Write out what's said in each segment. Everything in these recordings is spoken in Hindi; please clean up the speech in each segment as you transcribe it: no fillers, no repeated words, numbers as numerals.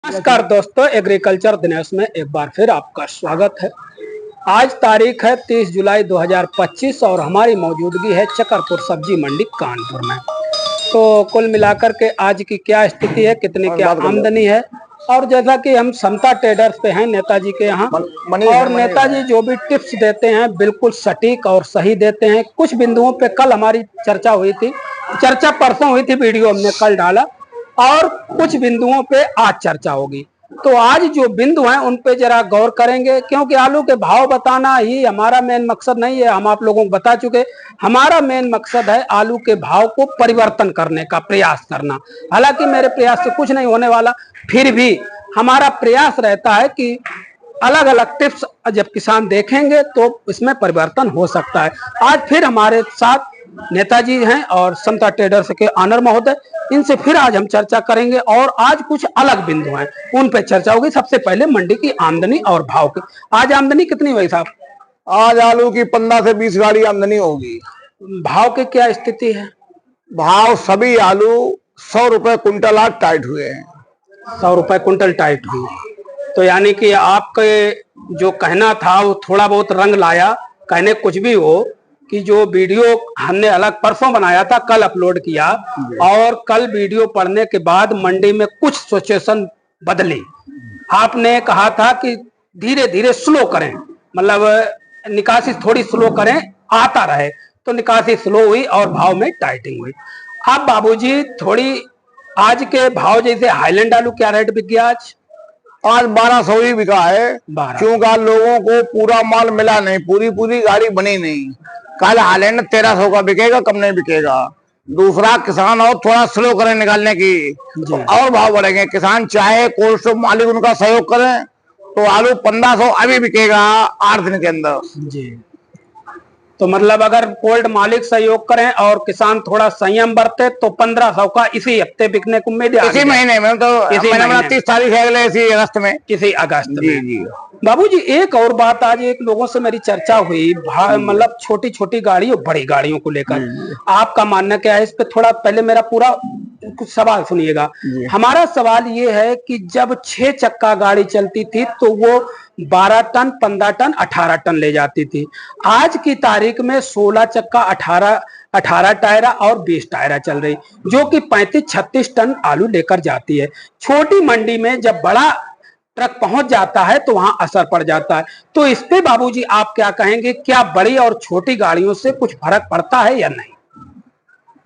नमस्कार दोस्तों, एग्रीकल्चर दिनेश में एक बार फिर आपका स्वागत है। आज तारीख है 30 जुलाई 2025 और हमारी मौजूदगी है चकरपुर सब्जी मंडी कानपुर में। तो कुल मिलाकर के आज की क्या स्थिति है, कितनी क्या आमदनी है, और जैसा कि हम समता ट्रेडर्स पे हैं नेताजी के यहाँ, और नेताजी जो भी टिप्स देते हैं बिल्कुल सटीक और सही देते हैं। कुछ बिंदुओं पे कल हमारी चर्चा हुई थी, चर्चा परसों हुई थी, वीडियो हमने कल डाला, और कुछ बिंदुओं पे आज चर्चा होगी। तो आज जो बिंदु हैं उन पे जरा गौर करेंगे, क्योंकि आलू के भाव बताना ही हमारा मेन मकसद नहीं है। हम आप लोगों को बता चुके, हमारा मेन मकसद है आलू के भाव को परिवर्तन करने का प्रयास करना। हालांकि मेरे प्रयास से कुछ नहीं होने वाला, फिर भी हमारा प्रयास रहता है कि अलग अलग टिप्स जब किसान देखेंगे तो इसमें परिवर्तन हो सकता है। आज फिर हमारे साथ नेताजी हैं और समता ट्रेडर्स के ऑनर महोदय, इनसे फिर आज हम चर्चा करेंगे और आज कुछ अलग बिंदु हैं उन पे चर्चा होगी। सबसे पहले मंडी की आमदनी और भाव की। आज आमदनी कितनी हुई साहब? आज आलू की 15 से 20 गाड़ी आमदनी होगी। भाव की क्या स्थिति है? भाव सभी आलू 100 रुपए कुंटल आज टाइट हुए हैं। 100 रुपए कुंटल टाइट हुई, तो यानी कि आपके जो कहना था वो थोड़ा बहुत रंग लाया। कहने कुछ भी हो कि जो वीडियो हमने अलग परसों बनाया था, कल अपलोड किया, और कल वीडियो पढ़ने के बाद मंडी में कुछ सिचुएशन बदली। आपने कहा था कि धीरे धीरे स्लो करें, मतलब निकासी थोड़ी स्लो करें, आता रहे, तो निकासी स्लो हुई और भाव में टाइटिंग हुई। अब बाबूजी थोड़ी आज के भाव, जैसे हाईलैंड आलू क्या रेट बिक गया आज? आज 1200 ही बिका है, क्योंकि लोगों को पूरा माल मिला नहीं, पूरी गाड़ी बनी नहीं। कल हाईलैंड 1300 का बिकेगा, कम नहीं बिकेगा। दूसरा, किसान और थोड़ा स्लो करें निकालने की तो और भाव बढ़ेंगे। किसान चाहे कोल्ड स्टोर मालिक उनका सहयोग करें तो आलू 1500 अभी बिकेगा 8 दिन के अंदर जी। तो मतलब अगर कोल्ड मालिक सहयोग करें और किसान थोड़ा संयम बरते तो 1500 का इसी हफ्ते बिकने को उम्मीद है। इसी महीने में, तो इसी महीने 30 तारीख है, अगले इसी अगस्त में, इसी अगस्त में। जी। बाबूजी एक और बात, आज एक लोगों से मेरी चर्चा हुई, मतलब छोटी छोटी गाड़ी और बड़ी गाड़ियों को लेकर आपका मानना क्या है इस पे? थोड़ा पहले मेरा पूरा कुछ सवाल सुनिएगा। हमारा सवाल ये है कि जब 6 चक्का गाड़ी चलती थी तो वो 12 टन, 15 टन, 18 टन ले जाती थी। आज की तारीख में 16 चक्का, 18 टायरा और 20 टायरा चल रही, जो कि 35-36 टन आलू लेकर जाती है। छोटी मंडी में जब बड़ा ट्रक पहुंच जाता है तो वहां असर पड़ जाता है। तो इस पे बाबूजी आप क्या कहेंगे? क्या बड़ी और छोटी गाड़ियों से कुछ फर्क पड़ता है या नहीं?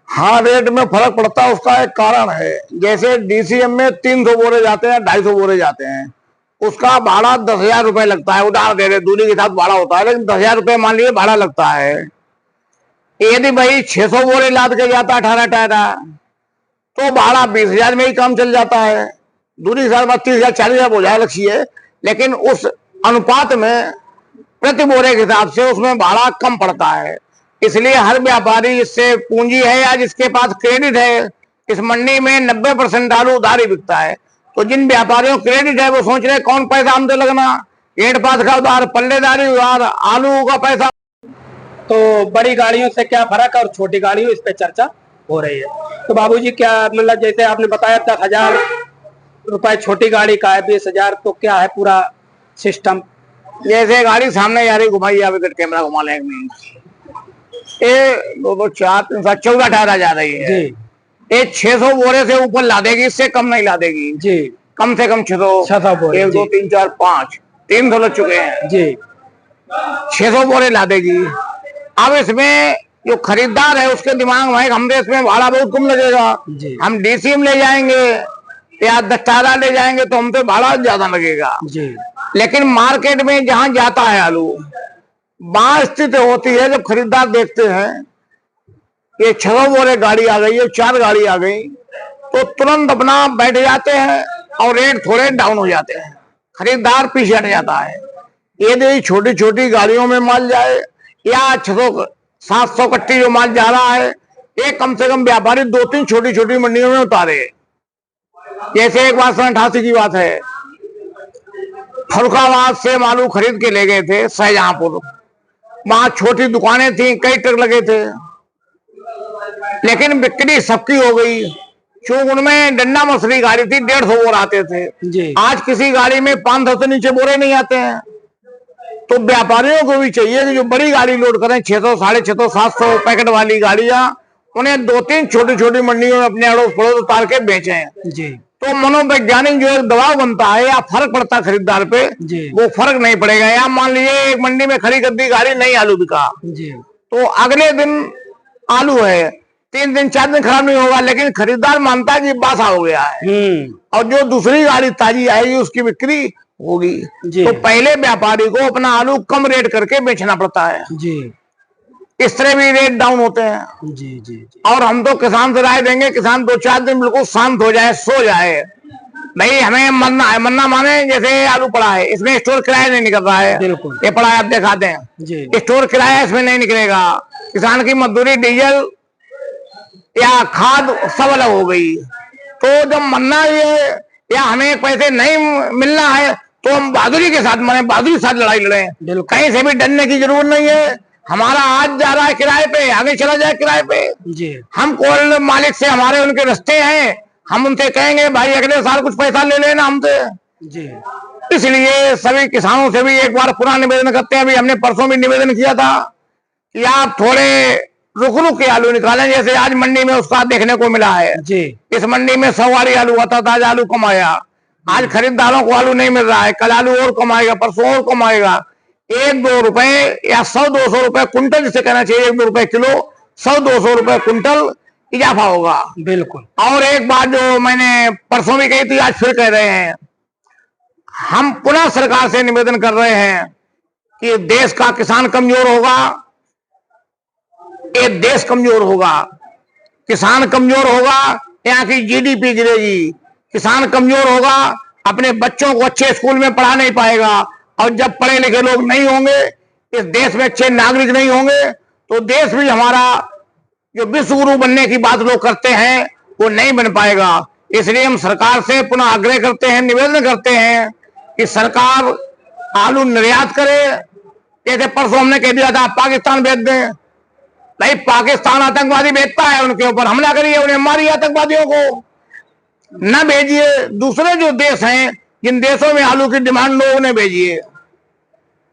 हाँ, रेट में फर्क पड़ता है। उसका एक कारण है, जैसे डीसीएम में 300 बोरे जाते हैं, 250 बोरे जाते हैं, उसका भाड़ा 10,000 रुपए लगता है। उधार दे रहे, दूरी के साथ भाड़ा होता है, लेकिन 10,000 रुपए मान लीजिए भाड़ा लगता है। यदि भाई 600 बोरे लाद के जाता 18 टायरा तो भाड़ा 20,000 में ही काम चल जाता है। दूरी के साथ 32,000 40,000 हो जाए लक्ष्य, लेकिन उस अनुपात में प्रति बोरे के हिसाब से उसमें भाड़ा कम पड़ता है। इसलिए हर व्यापारी, इससे पूंजी है या जिसके पास क्रेडिट है, इस मंडी में 90% आलू उधार ही बिकता है। तो जिन व्यापारियों को क्रेडिट है वो सोच रहे कौन पैसा हमसे लगना, गेट पास का उधार, पल्लेदारी उधार, आलू का पैसा। तो बड़ी गाड़ियों से क्या फर्क है और छोटी गाड़ियों, इस पे चर्चा हो रही है। तो बाबूजी क्या, मतलब जैसे आपने बताया 10,000 रुपए छोटी गाड़ी का है, 20,000, तो क्या है पूरा सिस्टम? जैसे गाड़ी सामने जा रही, घुमाइए आप इधर, कैमरा घुमा लें, 2 4 3 7 14 टायरा जा रही है जी। ये 600 बोरे से ऊपर ला देगी, इससे कम नहीं ला देगी जी। कम से कम 600 बोरे, 1 2 3 4 5 300 लग चुके हैं जी। 600 बोरे ला देगी। अब इसमें जो खरीदार है उसके दिमाग में हमसे इसमें भाड़ा बहुत कम लगेगा, हम डीसीएम ले जाएंगे या 10 टायरा ले जाएंगे तो हमसे भाड़ा ज्यादा लगेगा जी। लेकिन मार्केट में जहां जाता है आलू, वहां स्थिति होती है जब खरीदार देखते हैं ये 600 बोरे गाड़ी आ गई है, 4 गाड़ी आ गई, तो तुरंत अपना बैठ जाते हैं और रेट थोड़े डाउन हो जाते हैं, खरीदार पीछे हट जाता है। यदि छोटी छोटी गाड़ियों में माल जाए या 600-700 कट्टी जो माल जा रहा है, ये कम से कम व्यापारी 2-3 छोटी छोटी मंडियों में उतारे। जैसे एक बार 88 की बात है, फरुखाबाद से आलू खरीद के ले गए थे शाहजहांपुर, वहां छोटी दुकानें थी, कई ट्रक लगे थे, लेकिन बिक्री सबकी हो गई। क्यों उनमें डंडा मछली गाड़ी थी, 150 बोर आते थे जी। आज किसी गाड़ी में 500 से नीचे बोरे नहीं आते हैं। तो व्यापारियों को भी चाहिए कि जो बड़ी गाड़ी लोड करें 600, 650, 700 पैकेट वाली गाड़ियां, उन्हें 2-3 छोटी छोटी मंडियों में अपने अड़ोस पड़ोस उतार के बेचें जी। तो मनोवैज्ञानिक जो एक दबाव बनता है या फर्क पड़ता है खरीदार पे, वो फर्क नहीं पड़ेगा। या मान लीजिए एक मंडी में खड़ी कर दी गाड़ी, नहीं आलू बिका जी, तो अगले दिन आलू है, 3 दिन 4 दिन खराब नहीं होगा, लेकिन खरीदार मानता है कि बासा हो गया है और जो दूसरी गाड़ी ताजी आएगी उसकी बिक्री होगी। तो पहले व्यापारी को अपना आलू कम रेट करके बेचना पड़ता है जी, इस तरह भी रेट डाउन होते हैं जी जी जी। और हम तो किसान से राय देंगे, किसान 2-4 दिन बिल्कुल शांत हो जाए, सो जाए। नहीं हमें मरना है, मरना माने जैसे आलू पड़ा है, इसमें स्टोर किराया नहीं निकल रहा है, ये पड़ा है आप दिखाते हैं, स्टोर किराया इसमें नहीं निकलेगा, किसान की मजदूरी, डीजल या खाद सब अलग हो गई। तो जब मरना ये या हमें पैसे नहीं मिलना है तो हम बहादुरी के साथ मरे, बहादुरी के साथ लड़ाई लड़ें, कहीं से भी डरने की जरूरत नहीं है। हमारा आज जा रहा है किराए पे, आगे चला जाए किराए पे जी। हम कोल मालिक से हमारे उनके रिश्ते हैं, हम उनसे कहेंगे भाई अगले साल कुछ पैसा ले लेना हमसे जी। इसलिए सभी किसानों से भी एक बार पुनः निवेदन करते हैं, अभी हमने परसों भी निवेदन किया था कि आप थोड़े रुक के आलू निकालें, जैसे आज मंडी में उसका देखने को मिला है जी। इस मंडी में 100 वाली आलू आता था, आज आलू कम आया, आज खरीदारों को आलू नहीं मिल रहा है, कल आलू और कम आएगा, परसों और कम आएगा। 1-2 रुपए या 100-200 रुपए कुंटल जिसे कहना चाहिए, 1-2 रुपए किलो, 100-200 रुपए कुंटल इजाफा होगा बिल्कुल। और एक बात जो मैंने परसों भी कही थी, आज फिर कह रहे हैं, हम पुनः सरकार से निवेदन कर रहे हैं कि देश का किसान कमजोर होगा, ये देश कमजोर होगा, किसान कमजोर होगा, यहाँ की जीडीपी गिरेगी, किसान कमजोर होगा, अपने बच्चों को अच्छे स्कूल में पढ़ा नहीं पाएगा, और जब पढ़े लिखे लोग नहीं होंगे, इस देश में अच्छे नागरिक नहीं होंगे, तो देश भी हमारा जो विश्व गुरु बनने की बात लोग करते हैं वो नहीं बन पाएगा। इसलिए हम सरकार से पुनः आग्रह करते हैं, निवेदन करते हैं कि सरकार आलू निर्यात करे। जैसे परसों हमने कह दिया था पाकिस्तान भेज दें, भाई पाकिस्तान आतंकवादी भेजता है, उनके ऊपर हमला करिए, उन्हें मारिए आतंकवादियों को, न भेजिए। दूसरे जो देश हैं जिन देशों में आलू की डिमांड लोगों ने भेजिए।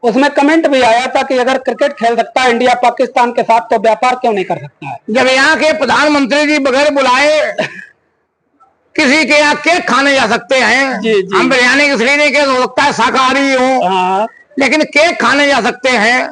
उसमें कमेंट भी आया था कि अगर क्रिकेट खेल सकता है इंडिया पाकिस्तान के साथ, तो व्यापार क्यों नहीं कर सकता है। जब यहाँ के प्रधानमंत्री जी बगैर बुलाए किसी के यहाँ केक खाने जा सकते हैं जी, जी। हम बिरयानी इसलिए नहीं कह सकता है शाकाहारी हो, लेकिन केक खाने जा सकते हैं।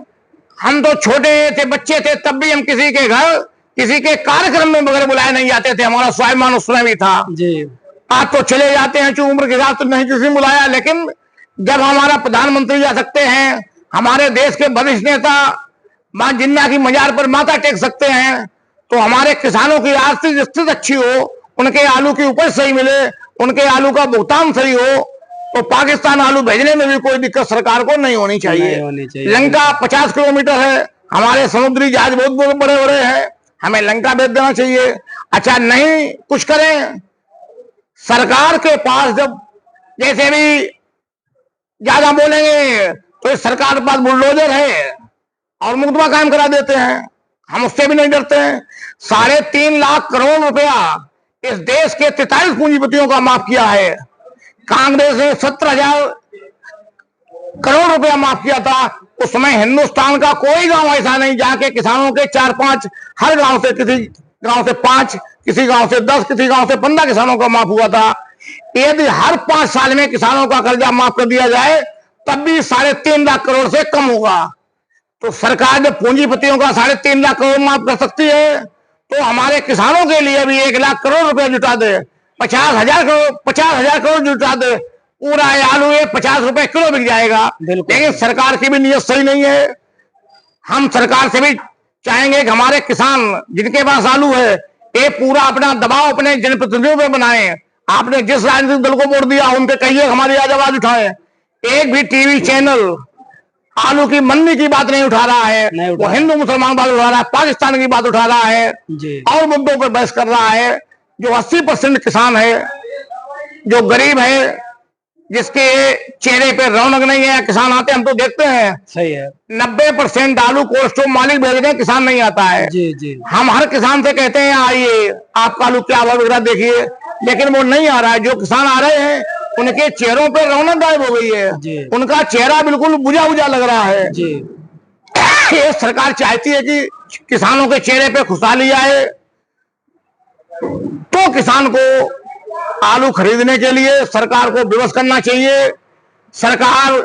हम तो छोटे थे, बच्चे थे, तब भी हम किसी के घर किसी के कार्यक्रम में बगैर बुलाए नहीं जाते थे, हमारा स्वाभिमान उसमें भी था जी। आज तो चले जाते हैं चूंकि उम्र के साथ, तो नहीं किसी बुलाया, लेकिन जब हमारा प्रधानमंत्री जा सकते हैं, हमारे देश के वरिष्ठ नेता मां जिन्ना की मजार पर माथा टेक सकते हैं, तो हमारे किसानों की आर्थिक स्थिति अच्छी हो, उनके आलू की उपज सही मिले, उनके आलू का भुगतान सही हो, तो पाकिस्तान आलू भेजने में भी कोई दिक्कत सरकार को नहीं होनी चाहिए। लंका 50 किलोमीटर है, हमारे समुद्री जहाज बहुत बड़े बड़े हैं, हमें लंका भेज देना चाहिए। अच्छा नहीं कुछ करें, सरकार के पास जब जैसे भी ज्यादा बोलेंगे तो इस सरकार के पास बुलडोजर है और मुकदमा कायम करा देते हैं, हम उससे भी नहीं डरते हैं। 3.5 लाख करोड़ रुपया इस देश के 43 पूंजीपतियों का माफ किया है, कांग्रेस ने 17,000 करोड़ रुपया माफ किया था। उसमें हिंदुस्तान का कोई गांव ऐसा नहीं जहां के किसानों के 4-5, हर गांव से किसी गांव से 5, किसी गांव से 10, किसी गांव से 15 किसानों का माफ हुआ था। यदि हर 5 साल में किसानों का कर्जा माफ कर दिया जाए तब भी 3.5 लाख करोड़ से कम होगा। तो सरकार जब पूंजीपतियों का 3.5 लाख करोड़ माफ कर सकती है, तो हमारे किसानों के लिए भी 1 लाख करोड़ रुपए जुटा दे, 50,000 करोड़ जुटा दे, पूरा आलू 50 रुपए किलो बिक जाएगा। लेकिन सरकार की भी नीयत सही नहीं है। हम सरकार से भी चाहेंगे कि हमारे किसान जिनके पास आलू है, ये पूरा अपना दबाव अपने जनप्रतिनिधियों पे बनाए। आपने जिस राजनीतिक दल को वोट दिया उनके कहिए हमारी आज आवाज उठाए। एक भी टीवी चैनल आलू की मंदी की बात नहीं उठा रहा है, वो हिंदू मुसलमान बात उठा रहा है, पाकिस्तान की बात उठा रहा है और मुद्दों पर बहस कर रहा है। जो 80% किसान है, जो गरीब है, जिसके चेहरे पे रौनक नहीं है, किसान आते हम तो देखते हैं। सही है। 90% आलू कोल्ड स्टोर मालिक भेज रहे हैं, किसान नहीं आता है। जी जी। हम हर किसान से कहते हैं आइए आपका आलू क्या भाव वगैरह देखिए, लेकिन वो नहीं आ रहा है। जो किसान आ रहे हैं उनके चेहरों पे रौनक गायब हो गई है जी। उनका चेहरा बिल्कुल बुझा बुझा लग रहा है जी। ये सरकार चाहती है कि किसानों के चेहरे पे खुशहाली आए, तो किसान को आलू खरीदने के लिए सरकार को विवश करना चाहिए, सरकार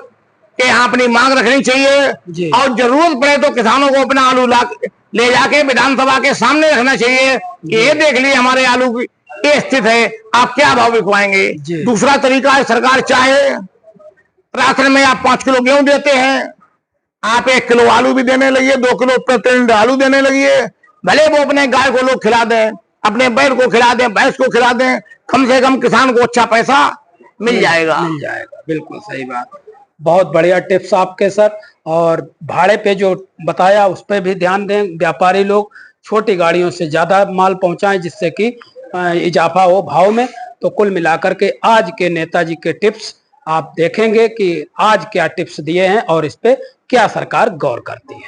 के यहाँ अपनी मांग रखनी चाहिए और जरूरत पड़े तो किसानों को अपना आलू ले जाके विधानसभा के सामने रखना चाहिए कि ये देख लीजिए हमारे आलू की ये स्थिति है, आप क्या भाव बिकवाएंगे। दूसरा तरीका है, सरकार चाहे राशन में आप 5 किलो गेहूं देते हैं, आप 1 किलो आलू भी देने लगिए, 2 किलो प्रति आलू देने लगिए। भले वो अपने गाय को लोग खिला दें, अपने बैल को खिला दें, भैंस को खिला दें, कम से कम किसान को अच्छा पैसा मिल जाएगा। बिल्कुल सही बात। बहुत बढ़िया टिप्स आपके सर। और भाड़े पे जो बताया उस पर भी ध्यान दें, व्यापारी लोग छोटी गाड़ियों से ज्यादा माल पहुंचाएं जिससे कि इजाफा हो भाव में। तो कुल मिलाकर के आज के नेताजी के टिप्स आप देखेंगे कि आज क्या टिप्स दिए हैं और इस पे क्या सरकार गौर करती है।